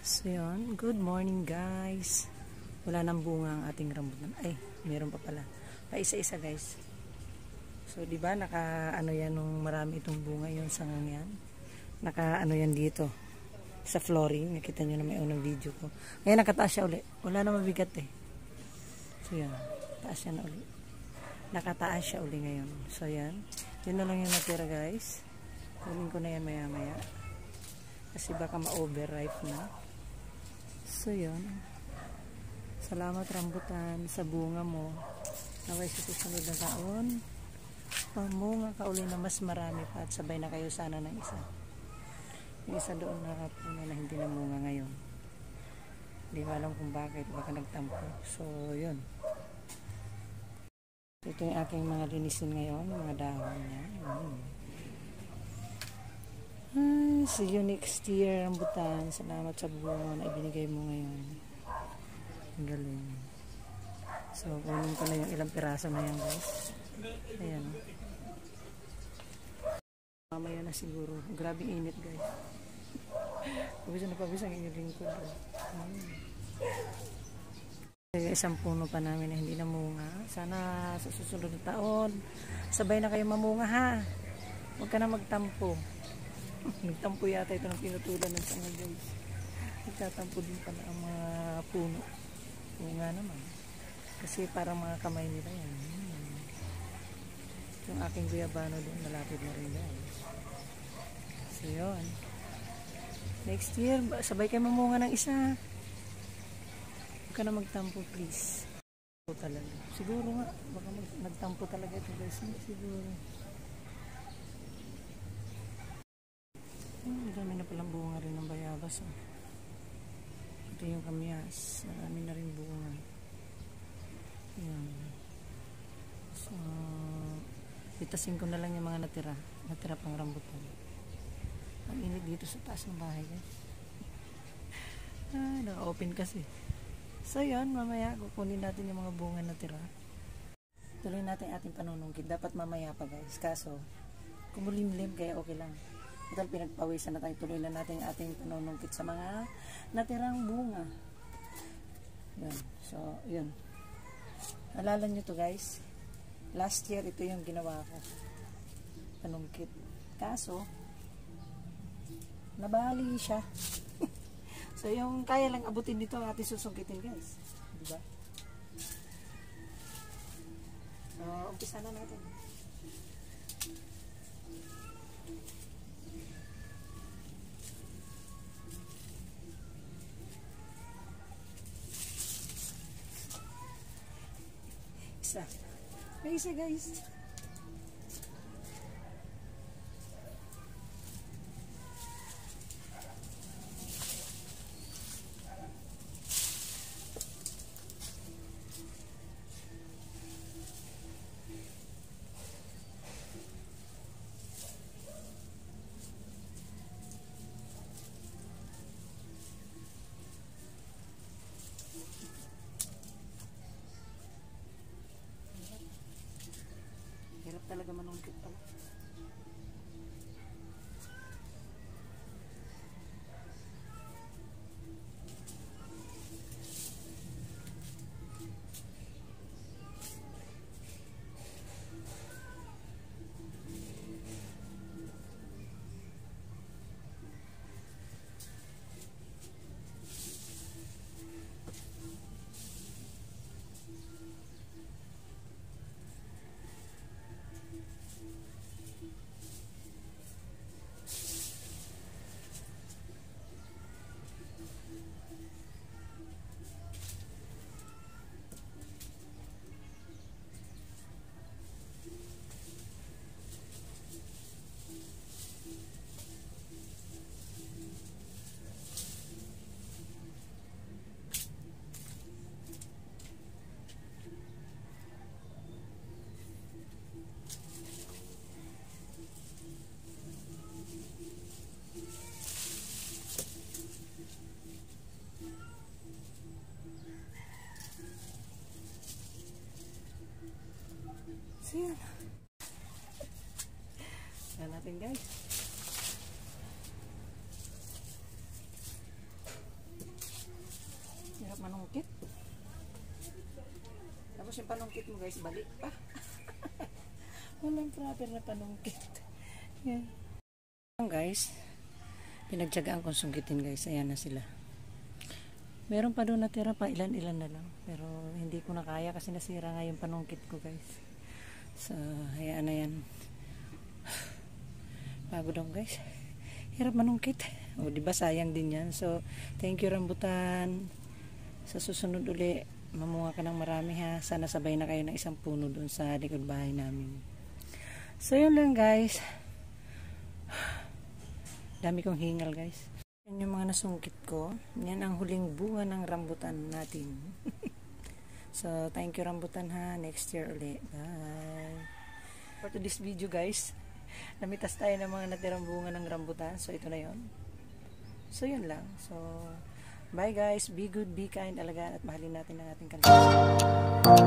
So yun, good morning guys. Wala nang bunga ang ating rambutan. Ay, meron pa pala. Pa isa-isa guys. So di ba naka ano yan nung marami itong bunga yung sangang yan. Naka ano yan dito sa flooring. Nakita nyo na may unang video ko. Ngayon nakataas siya uli. Wala na mabigat eh. So yan, taas siya na uli. Nakataas siya uli ngayon. So yan, yun na lang yung natira guys. Kunin ko na yan maya maya. Kasi baka ma-overripe na. So yun, salamat rambutan sa bunga mo. Naway sa susunod na taon pamunga ka uli na mas marami pa at sabay na kayo sana ng isa. Yung isa doon nakapuno na hindi namunga ngayon. Hindi ko alam kung bakit, baka nagtampo. So yun, ito yung aking mga linisin ngayon, mga dahon niya. See you next year rambutan. Salamat sa bunga na ibinigay mo ngayon. Ang galing. So kunin ko na yung ilang piraso na yan guys. Ayan. Mamaya na siguro. Grabe init guys. Pabisa na pabisa ang inyong lingkod. Isang puno pa namin na hindi namunga. Sana sa susunod na taon sabay na kayo mamunga ha. Huwag ka na magtampo. Nagtampo yata ito ng pinutulan ng sanga guys. Nagtatampo din pala ang mga puno. Bunga naman. Kasi parang mga kamay nila yan. Yung aking guyabano doon malapit na rin guys. So yun. Next year, sabay kayo mamunga ng isa. Huwag ka na magtampo please. Talaga. Siguro nga, baka nagtampo talaga ito guys. Siguro. Dami na palang bunga rin ng bayabas. Ito yung kamyas. Marami na rin bunga. Ayan. So, itasin ko na lang yung mga natira. Natira pang rambutan. Ang init dito sa taas ng bahay guys. Naka-open kasi. So yun, mamaya kukunin natin yung mga bunga natira. Tuloy natin ating panunungkit. Dapat mamaya pa guys. Kaso, kumulimlim kaya okay lang. Total pinagpawisan na tayo, tuloy na natin ating panunungkit sa mga natirang bunga. Yun. So, yun. Alala nyo to guys. Last year, ito yung ginawa ko. Panungkit. Kaso, nabali siya. So, yung kaya lang abutin dito ang ating susungkitin guys. Diba? So, umpisa na natin. May isa guys. Hirap talaga manungkit pala. So yan. Yan natin guys. panungkit. Tapos yung panungkit mo guys, balik pa. Walang proper na panungkit. Yan. Guys, pinagtyagaan kong sungkitin guys. Ayan na sila. Meron pa doon natira pa, ilan-ilan na lang. Pero hindi ko na kaya kasi nasira nga yung panungkit ko guys. So, hayaan na yan. Pagod ako guys. Hirap manungkit. O, diba sayang din yan. So, thank you rambutan. Sa susunod uli, mamunga ka ng marami ha. Sana sabay na kayo ng isang puno doon sa likod bahay namin. So, yun lang guys. Dami kong hingal guys. Yan yung mga nasungkit ko. Yan ang huling bunga ng rambutan natin. So, thank you rambutan ha. Next year uli. Bye. For this video guys, namitas tayo ng mga natirang bunga ng rambutan. So, ito na yun. So, yun lang. So, bye guys. Be good, be kind, alagaan at mahalin natin ang ating kaluluwa.